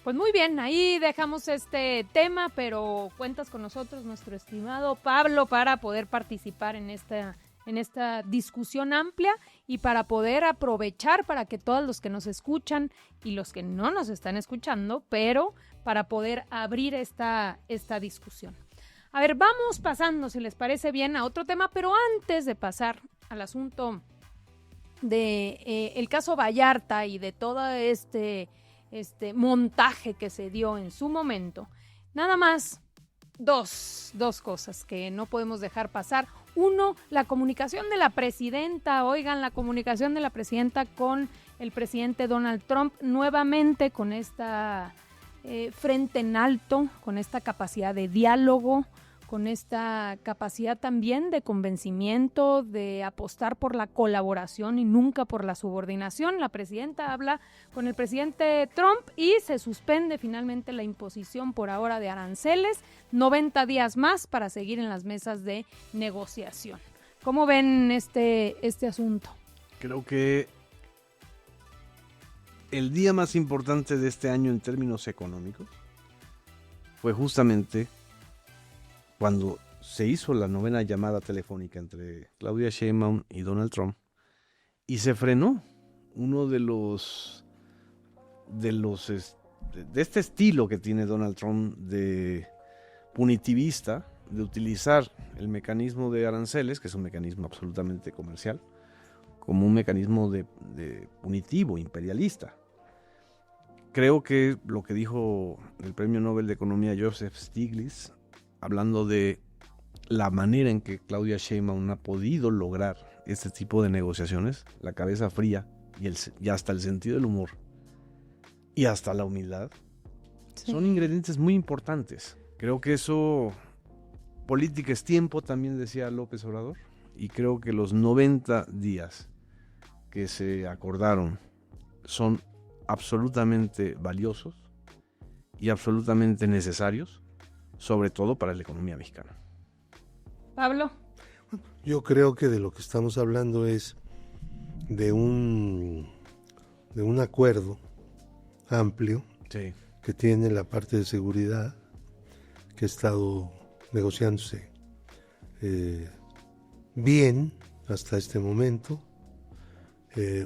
Pues muy bien, ahí dejamos este tema, pero cuentas con nosotros, nuestro estimado Pablo, para poder participar en esta discusión amplia y para poder aprovechar para que todos los que nos escuchan y los que no nos están escuchando, pero para poder abrir esta discusión. A ver, vamos pasando, si les parece bien, a otro tema, pero antes de pasar al asunto de el caso Vallarta y de todo este montaje que se dio en su momento, nada más dos cosas que no podemos dejar pasar. Uno, la comunicación de la presidenta. Oigan, la comunicación de la presidenta con el presidente Donald Trump, nuevamente con esta frente en alto, con esta capacidad de diálogo, con esta capacidad también de convencimiento, de apostar por la colaboración y nunca por la subordinación. La presidenta habla con el presidente Trump y se suspende finalmente la imposición por ahora de aranceles, 90 días más para seguir en las mesas de negociación. ¿Cómo ven este asunto? Creo que el día más importante de este año en términos económicos fue justamente cuando se hizo la 9ª llamada telefónica entre Claudia Sheinbaum y Donald Trump y se frenó uno de este estilo que tiene Donald Trump de punitivista, de utilizar el mecanismo de aranceles, que es un mecanismo absolutamente comercial, como un mecanismo de punitivo, imperialista. Creo que lo que dijo el Premio Nobel de Economía Joseph Stiglitz, hablando de la manera en que Claudia Sheinbaum ha podido lograr este tipo de negociaciones, la cabeza fría y hasta el sentido del humor y hasta la humildad, sí, son ingredientes muy importantes. Creo que eso, política es tiempo, también decía López Obrador, y creo que los 90 días que se acordaron son absolutamente valiosos y absolutamente necesarios, sobre todo para la economía mexicana. Pablo. Yo creo que de lo que estamos hablando es de un acuerdo amplio, sí, que tiene la parte de seguridad, que ha estado negociándose bien hasta este momento,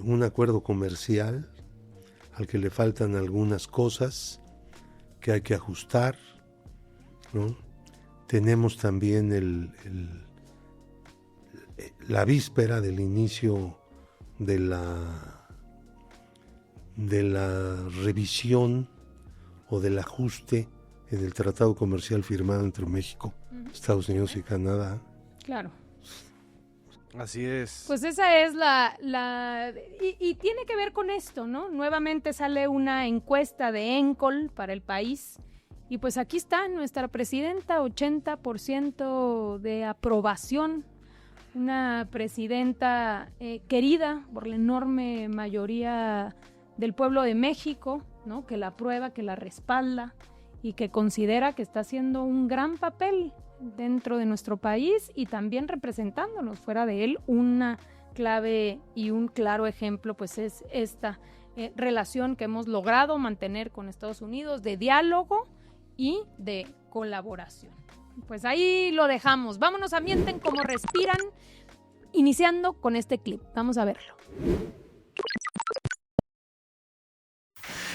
un acuerdo comercial al que le faltan algunas cosas que hay que ajustar, ¿no? Tenemos también la víspera del inicio de la revisión o del ajuste en el tratado comercial firmado entre México, Estados Unidos y Canadá. Claro. Así es. Pues esa es y tiene que ver con esto, ¿no? Nuevamente sale una encuesta de ENCOL para el país y pues aquí está nuestra presidenta, 80% de aprobación, una presidenta querida por la enorme mayoría del pueblo de México, ¿no? Que la aprueba, que la respalda y que considera que está haciendo un gran papel dentro de nuestro país y también representándonos fuera de él. Una clave y un claro ejemplo pues es esta relación que hemos logrado mantener con Estados Unidos de diálogo y de colaboración. Pues ahí lo dejamos. Vámonos a Mienten Como Respiran, iniciando con este clip. Vamos a verlo.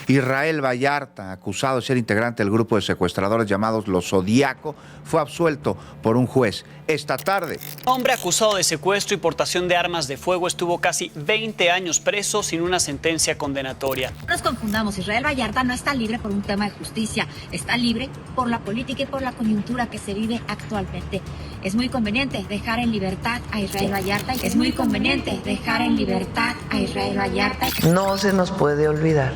Israel Vallarta, acusado de ser integrante del grupo de secuestradores llamados Los Zodíaco, fue absuelto por un juez esta tarde. Hombre acusado de secuestro y portación de armas de fuego estuvo casi 20 años preso sin una sentencia condenatoria. No nos confundamos, Israel Vallarta no está libre por un tema de justicia, está libre por la política y por la coyuntura que se vive actualmente. Es muy conveniente dejar en libertad a Israel Vallarta. Es muy conveniente dejar en libertad a Israel Vallarta. No se nos puede olvidar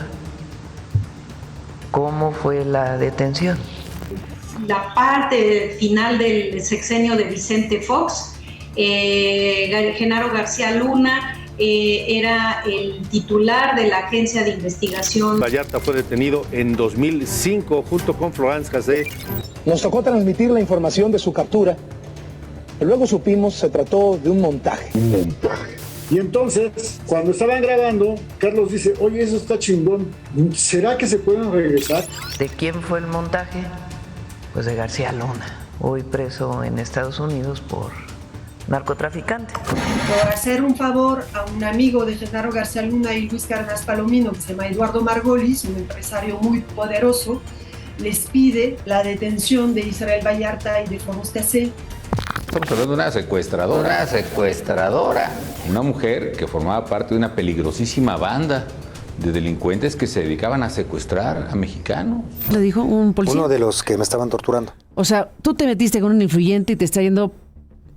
¿Cómo fue la detención? La parte final del sexenio de Vicente Fox, Genaro García Luna era el titular de la agencia de investigación. Vallarta fue detenido en 2005 junto con Florence Cassé. Nos tocó transmitir la información de su captura. Luego supimos se trató de un montaje. Y entonces, cuando estaban grabando, Carlos dice, oye, eso está chingón. ¿Será que se pueden regresar? ¿De quién fue el montaje? Pues de García Luna, hoy preso en Estados Unidos por narcotraficante. Por hacer un favor a un amigo de Genaro García Luna y Luis Cárdenas Palomino, que se llama Eduardo Margolis, un empresario muy poderoso, les pide la detención de Israel Vallarta y de Florence Cassé. Estamos hablando de una secuestradora. Una mujer que formaba parte de una peligrosísima banda de delincuentes que se dedicaban a secuestrar a mexicanos. Le dijo un policía. Uno de los que me estaban torturando. O sea, tú te metiste con un influyente y te está yendo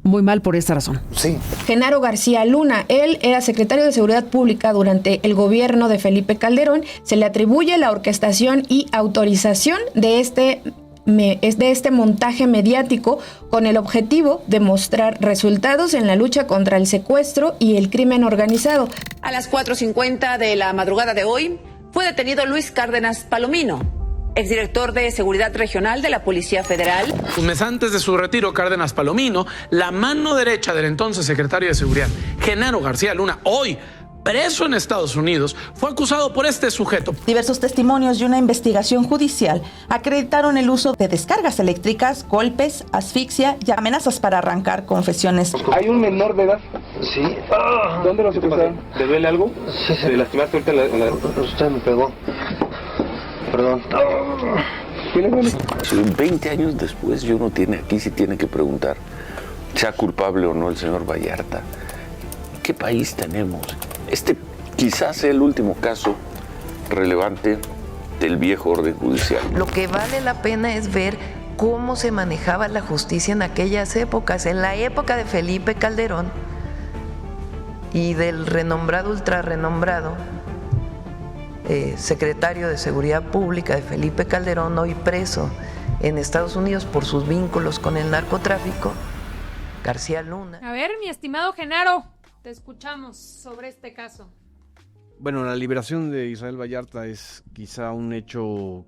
muy mal por esta razón. Sí. Genaro García Luna, él era secretario de Seguridad Pública durante el gobierno de Felipe Calderón. Se le atribuye la orquestación y autorización de este montaje mediático con el objetivo de mostrar resultados en la lucha contra el secuestro y el crimen organizado. A las 4:50 de la madrugada de hoy fue detenido Luis Cárdenas Palomino, exdirector de Seguridad Regional de la Policía Federal. Un mes antes de su retiro, Cárdenas Palomino, la mano derecha del entonces secretario de Seguridad, Genaro García Luna, hoy preso en Estados Unidos, fue acusado por este sujeto. Diversos testimonios y una investigación judicial acreditaron el uso de descargas eléctricas, golpes, asfixia y amenazas para arrancar confesiones. ¿Hay un menor de edad? Sí. ¿Dónde lo secuestraron? ¿Te duele algo? Sí. ¿Te lastimaste ahorita en la... Usted me pegó. Perdón. 20 años después, uno se tiene que preguntar, sea culpable o no el señor Vallarta. ¿Qué país tenemos? Este quizás sea el último caso relevante del viejo orden judicial. Lo que vale la pena es ver cómo se manejaba la justicia en aquellas épocas. En la época de Felipe Calderón y del renombrado, ultrarrenombrado secretario de Seguridad Pública de Felipe Calderón, hoy preso en Estados Unidos por sus vínculos con el narcotráfico, García Luna. A ver, mi estimado Genaro, te escuchamos sobre este caso. Bueno, la liberación de Israel Vallarta es quizá un hecho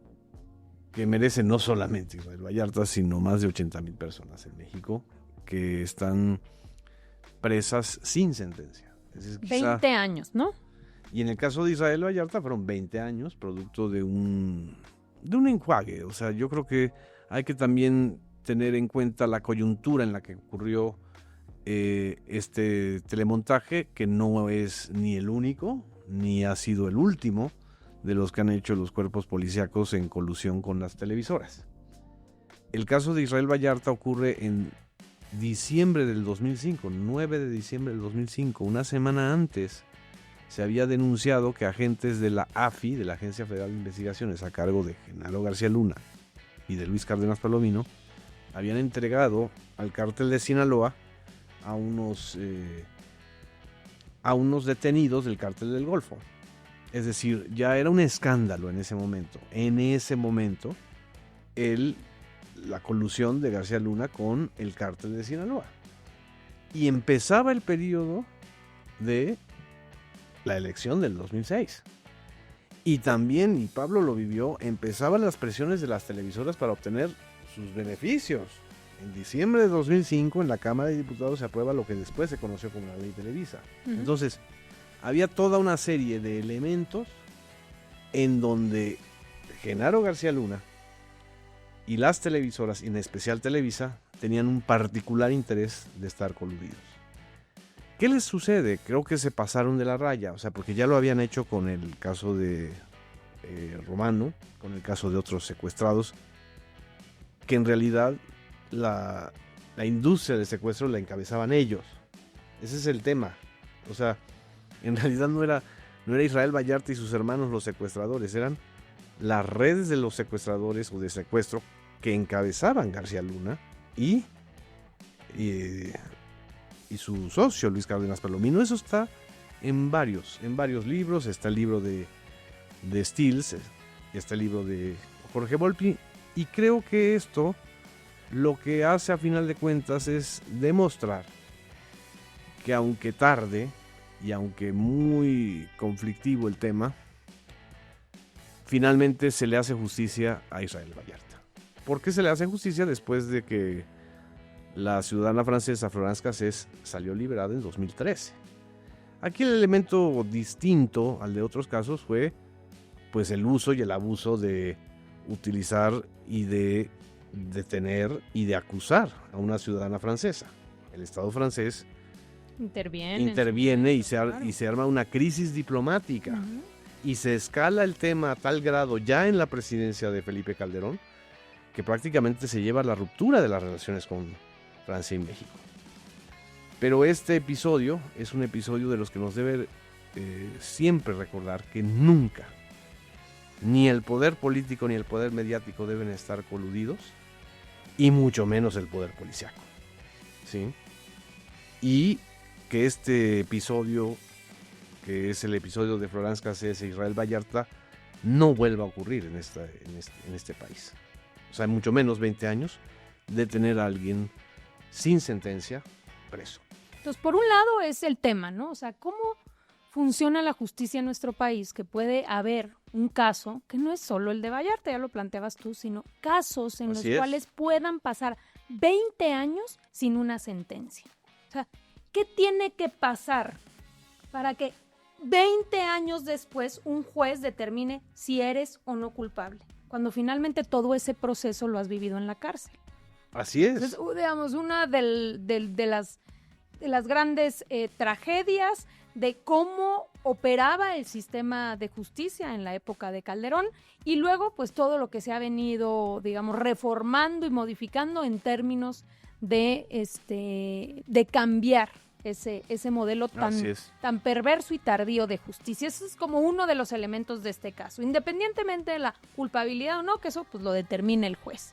que merece no solamente Israel Vallarta, sino más de 80,000 personas en México que están presas sin sentencia. Es decir, 20 años, ¿no? Y en el caso de Israel Vallarta fueron 20 años, producto de un enjuague. O sea, yo creo que hay que también tener en cuenta la coyuntura en la que ocurrió este telemontaje, que no es ni el único, ni ha sido el último de los que han hecho los cuerpos policíacos en colusión con las televisoras. El caso de Israel Vallarta ocurre en diciembre del 2005, 9 de diciembre del 2005, una semana antes. Se había denunciado que agentes de la AFI, de la Agencia Federal de Investigaciones, a cargo de Genaro García Luna y de Luis Cárdenas Palomino, habían entregado al cártel de Sinaloa a unos detenidos del cártel del Golfo. Es decir, ya era un escándalo en ese momento. En ese momento, la colusión de García Luna con el cártel de Sinaloa. Y empezaba el periodo de la elección del 2006. Y también, y Pablo lo vivió, empezaban las presiones de las televisoras para obtener sus beneficios. En diciembre de 2005, en la Cámara de Diputados se aprueba lo que después se conoció como la Ley Televisa. Entonces, había toda una serie de elementos en donde Genaro García Luna y las televisoras, y en especial Televisa, tenían un particular interés de estar coludidos. ¿Qué les sucede? Creo que se pasaron de la raya, o sea, porque ya lo habían hecho con el caso de Romano, con el caso de otros secuestrados, que en realidad la industria del secuestro la encabezaban ellos. Ese es el tema. O sea, en realidad no era Israel Vallarta y sus hermanos los secuestradores, eran las redes de los secuestradores o de secuestro que encabezaban García Luna y su socio Luis Cárdenas Palomino. Eso está en varios libros. Está el libro de Stills, está el libro de Jorge Volpi, y creo que esto lo que hace a final de cuentas es demostrar que aunque tarde y aunque muy conflictivo el tema, finalmente se le hace justicia a Israel Vallarta. ¿Por qué se le hace justicia? Después de que la ciudadana francesa Florence Cassés salió liberada en 2013. Aquí el elemento distinto al de otros casos fue pues el uso y el abuso de utilizar y de detener y de acusar a una ciudadana francesa. El Estado francés interviene y se arma una crisis diplomática. Uh-huh. Y se escala el tema a tal grado ya en la presidencia de Felipe Calderón que prácticamente se lleva a la ruptura de las relaciones con Francia y México. Pero este episodio es un episodio de los que nos debe siempre recordar que nunca, ni el poder político ni el poder mediático deben estar coludidos, y mucho menos el poder policíaco, ¿sí? Y que este episodio, que es el episodio de Florence Cassés e Israel Vallarta, no vuelva a ocurrir en este país. O sea, mucho menos 20 años de tener a alguien sin sentencia preso. Entonces, por un lado es el tema, ¿no? O sea, ¿cómo funciona la justicia en nuestro país? Que puede haber un caso que no es solo el de Vallarta, ya lo planteabas tú, sino casos en los cuales puedan pasar 20 años sin una sentencia. O sea, ¿qué tiene que pasar para que 20 años después un juez determine si eres o no culpable? Cuando finalmente todo ese proceso lo has vivido en la cárcel. Así es. Entonces, digamos, una de las grandes tragedias de cómo operaba el sistema de justicia en la época de Calderón, y luego pues todo lo que se ha venido, digamos, reformando y modificando en términos de cambiar ese modelo tan perverso y tardío de justicia. Eso es como uno de los elementos de este caso, independientemente de la culpabilidad o no, que eso pues lo determine el juez.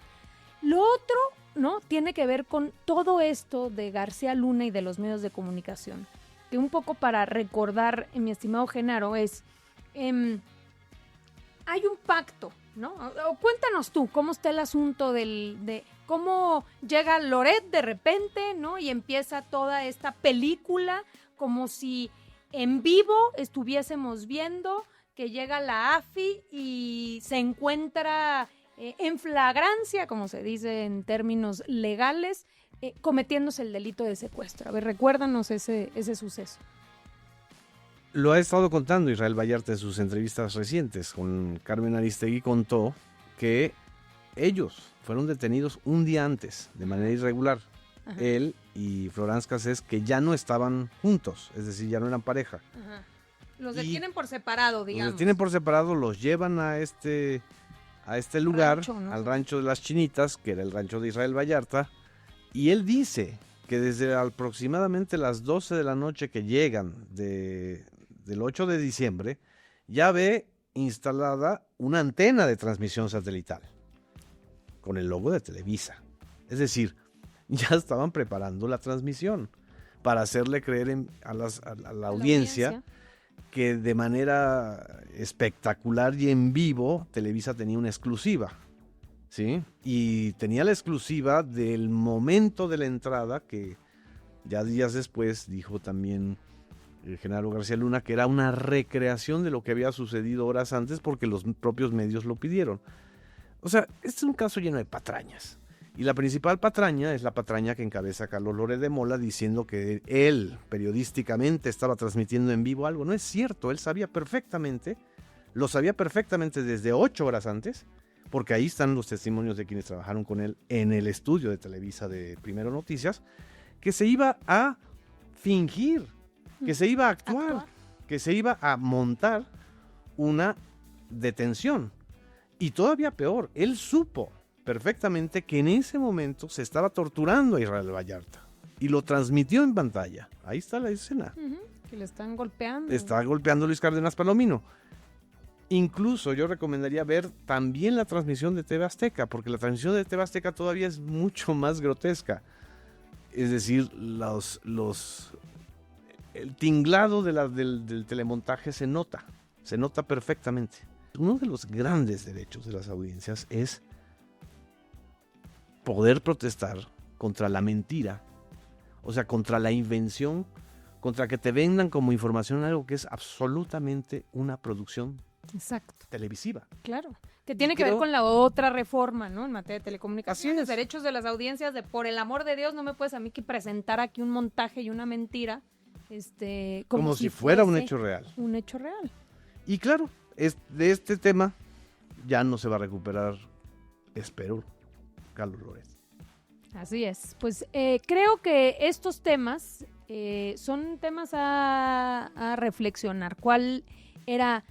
Lo otro, ¿no?, tiene que ver con todo esto de García Luna y de los medios de comunicación, que un poco para recordar, mi estimado Genaro, es hay un pacto, ¿no? O cuéntanos tú cómo está el asunto de cómo llega Loret de repente, ¿no? Y empieza toda esta película como si en vivo estuviésemos viendo que llega la AFI y se encuentra en flagrancia, como se dice en términos legales, cometiéndose el delito de secuestro. A ver, recuérdanos ese suceso. Lo ha estado contando Israel Vallarta en sus entrevistas recientes. Con Carmen Aristegui contó que ellos fueron detenidos un día antes, de manera irregular. Ajá. Él y Florence Cassés, que ya no estaban juntos, es decir, ya no eran pareja. Ajá. Los detienen por separado, digamos. Los detienen por separado, los llevan a este lugar, rancho, ¿no?, al rancho de las Chinitas, que era el rancho de Israel Vallarta, y él dice que desde aproximadamente las 12 de la noche que llegan del 8 de diciembre, ya ve instalada una antena de transmisión satelital con el logo de Televisa. Es decir, ya estaban preparando la transmisión para hacerle creer a la audiencia que de manera espectacular y en vivo Televisa tenía una exclusiva, ¿sí? Y tenía la exclusiva del momento de la entrada, que ya días después dijo también Genaro García Luna que era una recreación de lo que había sucedido horas antes porque los propios medios lo pidieron. O sea, este es un caso lleno de patrañas. Y la principal patraña es la patraña que encabeza Carlos Loret de Mola, diciendo que él periodísticamente estaba transmitiendo en vivo algo. No es cierto, él sabía perfectamente, lo sabía perfectamente desde 8 horas antes, porque ahí están los testimonios de quienes trabajaron con él en el estudio de Televisa de Primero Noticias, que se iba a fingir, que se iba a actuar, que se iba a montar una detención. Y todavía peor, él supo perfectamente que en ese momento se estaba torturando a Israel Vallarta y lo transmitió en pantalla. Ahí está la escena. Que le están golpeando. Está golpeando Luis Cárdenas Palomino. Incluso yo recomendaría ver también la transmisión de TV Azteca, porque la transmisión de TV Azteca todavía es mucho más grotesca. Es decir, el tinglado del telemontaje se nota perfectamente. Uno de los grandes derechos de las audiencias es poder protestar contra la mentira, o sea, contra la invención, contra que te vendan como información algo que es absolutamente una producción televisiva. Claro, que tiene que ver con la otra reforma, ¿no? En materia de telecomunicaciones, derechos de las audiencias, de por el amor de Dios, no me puedes a mí que presentar aquí un montaje y una mentira, como si fuera un hecho real. Un hecho real. Y claro, de este tema ya no se va a recuperar, espero, Carlos Loret. Así es. Pues creo que estos temas son temas a reflexionar. ¿Cuál era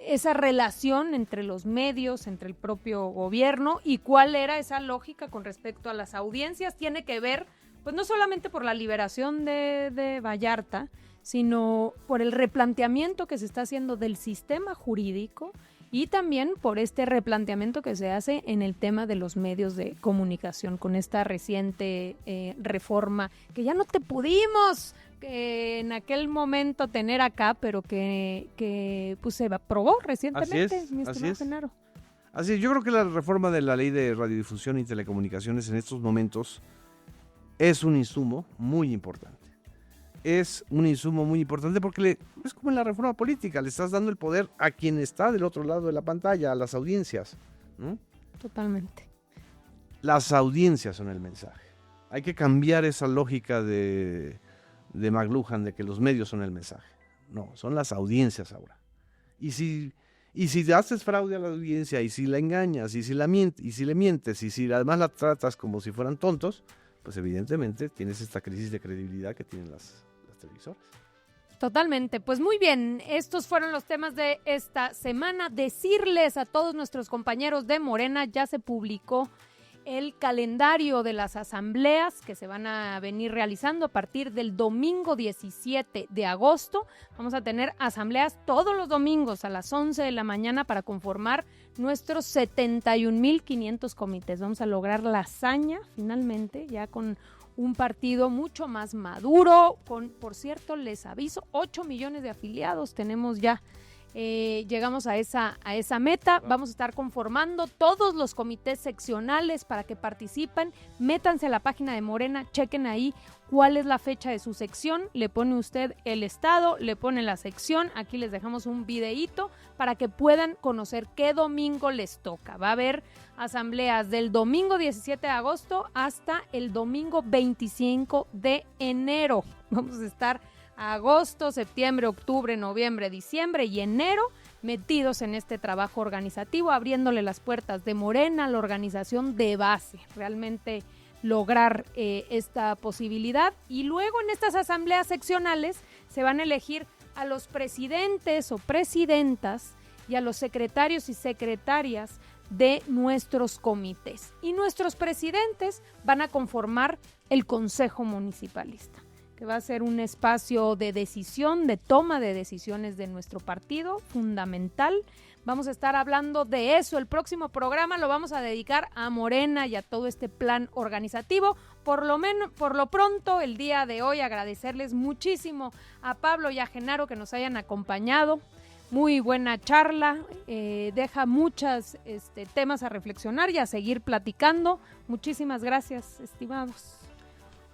esa relación entre los medios, entre el propio gobierno y cuál era esa lógica con respecto a las audiencias? Tiene que ver, pues no solamente por la liberación de Vallarta, sino por el replanteamiento que se está haciendo del sistema jurídico y también por este replanteamiento que se hace en el tema de los medios de comunicación con esta reciente reforma que ya no te pudimos en aquel momento tener acá, pero que pues se aprobó recientemente, mi estimado Genaro. Así es, yo creo que la reforma de la ley de radiodifusión y telecomunicaciones en estos momentos es un insumo muy importante. Es un insumo muy importante porque es como en la reforma política, le estás dando el poder a quien está del otro lado de la pantalla, a las audiencias, ¿no? Totalmente. Las audiencias son el mensaje. Hay que cambiar esa lógica de McLuhan de que los medios son el mensaje. No, son las audiencias ahora. Y si haces fraude a la audiencia, y si la engañas, y si le mientes, y si además la tratas como si fueran tontos, pues evidentemente tienes esta crisis de credibilidad que tienen las televisoras. Totalmente, pues muy bien, estos fueron los temas de esta semana. Decirles a todos nuestros compañeros de Morena, ya se publicó el calendario de las asambleas que se van a venir realizando a partir del domingo 17 de agosto. Vamos a tener asambleas todos los domingos a las 11 de la mañana para conformar nuestros 71,500 comités. Vamos a lograr la hazaña finalmente, ya con un partido mucho más maduro, con, por cierto, les aviso, 8 millones de afiliados tenemos ya. Llegamos a esa meta. Vamos a estar conformando todos los comités seccionales para que participen. Métanse a la página de Morena, chequen ahí cuál es la fecha de su sección, le pone usted el estado, le pone la sección, aquí les dejamos un videíto para que puedan conocer qué domingo les toca. Va a haber asambleas del domingo 17 de agosto hasta el domingo 25 de enero. Vamos a estar agosto, septiembre, octubre, noviembre, diciembre y enero metidos en este trabajo organizativo, abriéndole las puertas de Morena a la organización de base, realmente lograr esta posibilidad. Y luego en estas asambleas seccionales se van a elegir a los presidentes o presidentas y a los secretarios y secretarias de nuestros comités. Y nuestros presidentes van a conformar el Consejo Municipalista, que va a ser un espacio de decisión, de toma de decisiones de nuestro partido, fundamental. Vamos a estar hablando de eso. El próximo programa lo vamos a dedicar a Morena y a todo este plan organizativo. Por lo pronto, el día de hoy, agradecerles muchísimo a Pablo y a Genaro que nos hayan acompañado. Muy buena charla, deja muchos temas a reflexionar y a seguir platicando. Muchísimas gracias, estimados.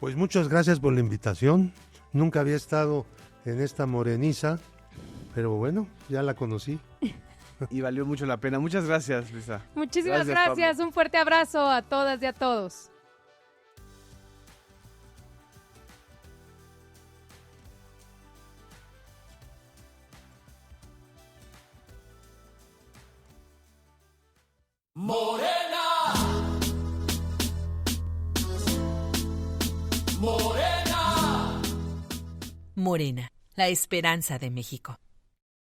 Pues muchas gracias por la invitación. Nunca había estado en esta moreniza, pero bueno, ya la conocí. Y valió mucho la pena. Muchas gracias, Luisa. Muchísimas gracias. Un fuerte abrazo a todas y a todos. Morena. Morena. Morena, la esperanza de México.